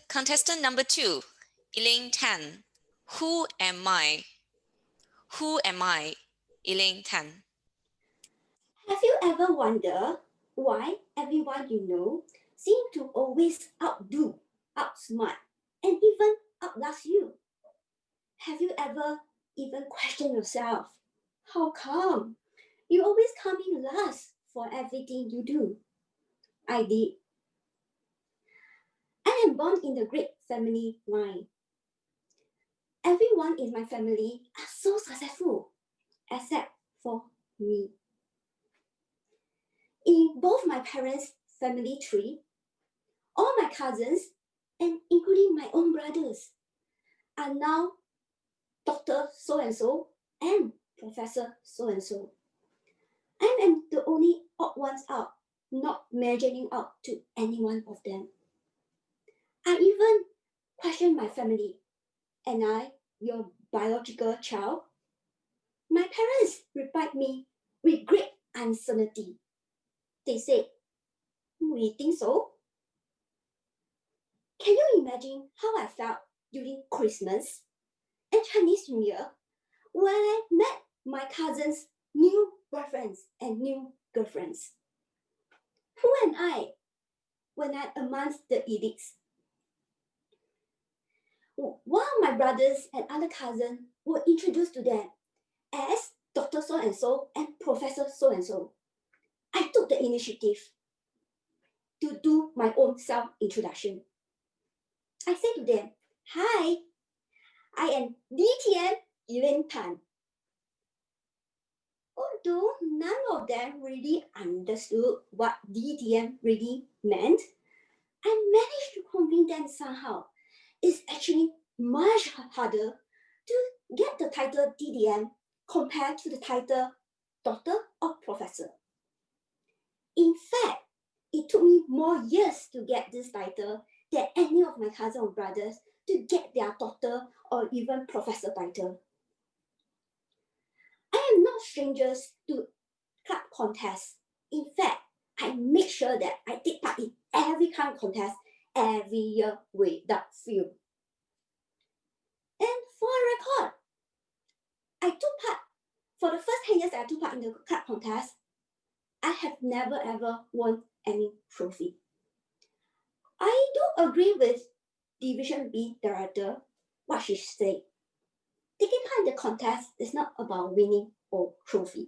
Contestant number 2, Elaine Tan. Who am I? Who am I? Elaine Tan. Have you ever wondered why everyone you know seems to always outdo, outsmart, and even outlast you? Have you ever even questioned yourself? How come? You always come in last for everything you do. I did. I am born in the great family line. Everyone in my family are so successful, except for me. In both my parents' family tree, all my cousins, and including my own brothers, are now Dr. So-and-so and Professor so-and-so. I am the only odd ones out, not measuring up to any one of them. I even question my family. Am I your biological child? My parents replied me with great uncertainty. They said, we think so. Can you imagine how I felt during Christmas and Chinese New Year when I met my cousins' new boyfriends and new girlfriends? Who am I when I'm amongst the elites? While my brothers and other cousins were introduced to them as Dr. So-and-so and Professor so-and-so, I took the initiative to do my own self-introduction. I said to them, hi, I am DTM Elaine Tan. Although none of them really understood what DTM really meant, I managed to convince them somehow. It's actually much harder to get the title DTM compared to the title Doctor or Professor. In fact, it took me more years to get this title than any of my cousins or brothers to get their doctor or even professor title. I am not strangers to club contests. In fact, I make sure that I take part in every kind of contest every year without fail. And for a record, for the first 10 years that I took part in the club contest, I have never ever won any trophy. I do agree with Division B director, what she said. Taking part in the contest is not about winning or trophy.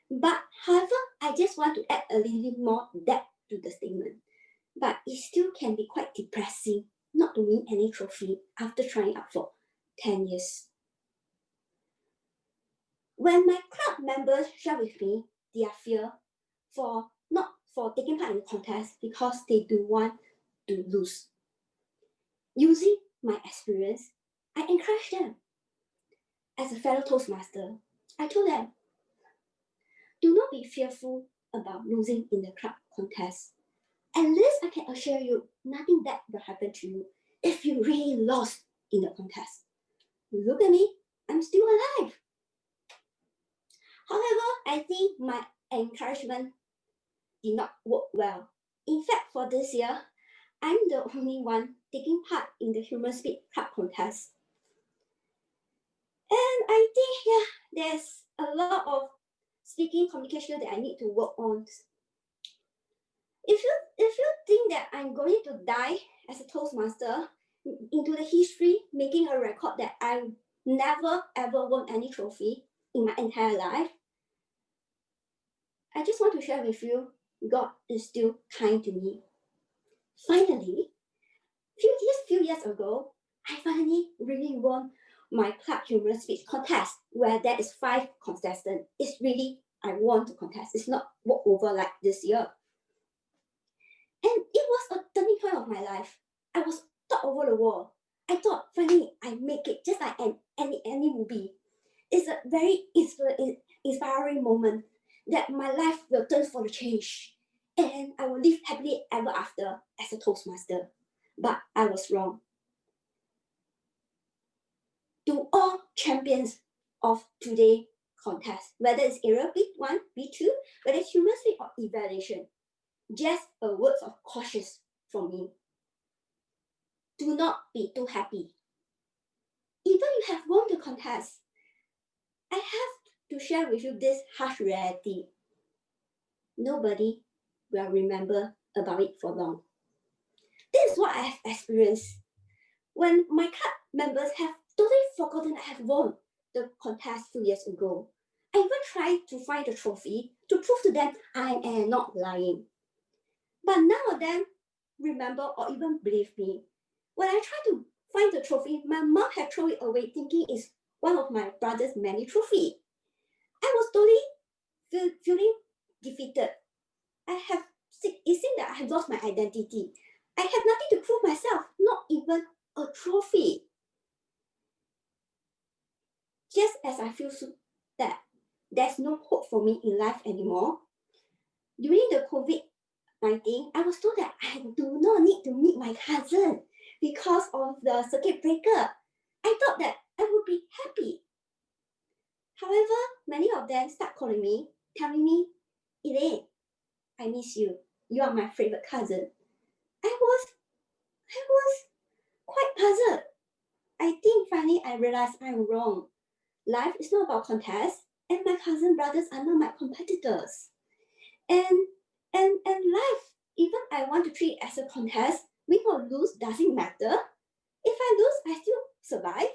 But however, I just want to add a little more depth to the statement. But it still can be quite depressing not to win any trophy after trying out for 10 years. When my club members share with me their fear not for taking part in the contest because they do want to lose. Using my experience, I encourage them. As a fellow Toastmaster, I told them, do not be fearful about losing in the club contest. At least I can assure you, nothing bad will happen to you if you really lost in the contest. Look at me, I'm still alive. However, I think my encouragement did not work well. In fact, for this year, I'm the only one taking part in the Human Speed Club contest. And I think, there's a lot of speaking communication that I need to work on. If you think that I'm going to die as a Toastmaster into the history, making a record that I never ever won any trophy in my entire life, I just want to share with you, God is still kind to me. Finally, few years ago, I finally really won my club human speech contest where there is 5 contestants. It's really, I won the contest. It's not walk over like this year. And it was a turning point of my life. I was top over the wall. I thought, finally, I make it just like any movie. It's a very inspiring moment that my life will turn for the change. And I will live happily ever after as a Toastmaster. But I was wrong. To all champions of today's contest, whether it's area B1, B2, whether it's human speed or evaluation, just a word of caution from me. do not be too happy. Even you have won the contest, I have to share with you this harsh reality. Nobody will remember about it for long. This is what I have experienced. When my club members have totally forgotten I have won the contest 2 years ago, I even tried to find the trophy to prove to them I am not lying. But none of them remember or even believe me. When I tried to find the trophy, my mom had thrown it away thinking it's one of my brother's many trophies. I was totally feeling defeated. It seemed that I have lost my identity. I have nothing to prove myself, not even a trophy. Just as I feel that there's no hope for me in life anymore, during the COVID-19, I was told that I do not need to meet my cousin because of the circuit breaker. I thought that I would be happy. However, many of them start calling me, telling me, Elaine, I miss you. You are my favorite cousin. I was quite puzzled. I think finally I realized I'm wrong. Life is not about contests, and my cousin brothers are not my competitors. And life, even I want to treat it as a contest, win or lose doesn't matter. If I lose, I still survive.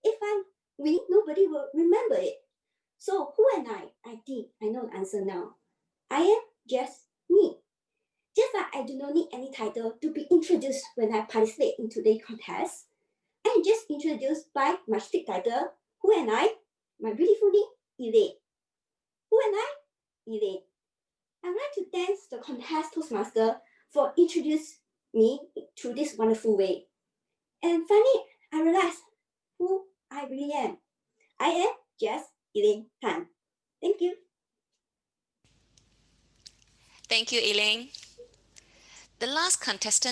If I win, nobody will remember it. So who am I? I think I know the answer now. I am just me. Just like I do not need any title to be introduced when I participate in today's contest, I am just introduced by my strict title. Who am I? My beautiful name, Elaine. Who am I? Elaine. I'd like to thank the contest Toastmaster for introducing me to this wonderful way. And finally, I realized who I really am. I am just Elaine Tan. Thank you. Thank you, Elaine. The last contestant